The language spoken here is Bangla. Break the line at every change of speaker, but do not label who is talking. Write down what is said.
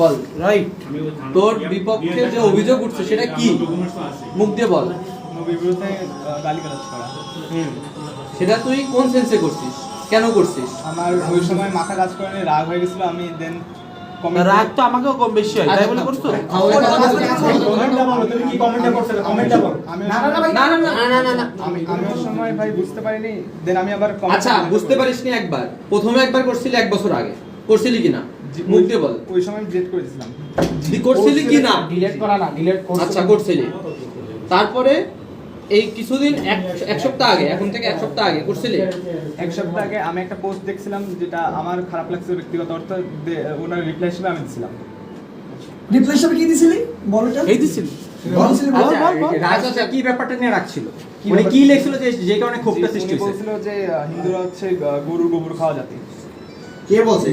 বল রাইট, তোর বিপক্ষে যে অভিযোগ উঠছে সেটা কি, মুখ দিয়ে বল।
নবীর বিরুদ্ধে গালিগালাজ করা।
সেটা তুই কোন সেন্সে করছিস, কেন করছিস?
আমার ওই সময় মাথা কাজ করে রাগ হয়ে গেছিল, আমি দেন
রাগ তো আমাকেও কম বেশি হয়, তাই বলে করছো?
তুমি কি কমেন্টটা করছো? কমেন্টটা করো। আমি ওই সময় ভাই বুঝতে পারিনি, দেন আমি আবার
আচ্ছা, বুঝতে পারিসনি একবার, প্রথমে একবার করছিলি 1 বছর আগে, করছিলি কিনা মুখ দিয়ে বল।
ওই সময় ডিলিট করে দিয়েছিলাম।
করছিলি কিনা?
ডিলিট করা না, ডিলিট করছিস।
আচ্ছা, করছিলি। তারপরে এই কিছুদিন এক সপ্তাহ আগে, এখন থেকে 1 সপ্তাহ আগে করছিলি।
1 সপ্তাহ আগে আমি একটা পোস্ট দেখছিলাম যেটা আমার খারাপ লাগছে ব্যক্তিগত অর্থে, ওনার রিপ্লাই হিসেবে আমি দিছিলাম।
রিপ্লাই হিসেবে কি দিছিলি বলটা?
এই দিছিল।
আচ্ছা, কি ব্যাপারটা নিয়ে রাখছিল? মানে কি লেখছিল যে কারণে ক্ষোভটা সৃষ্টি
উনি
হয়েছে?
বলছিল যে হিন্দুরা হচ্ছে গরুর গোবর খাওয়া জাতি।
কে বলছে?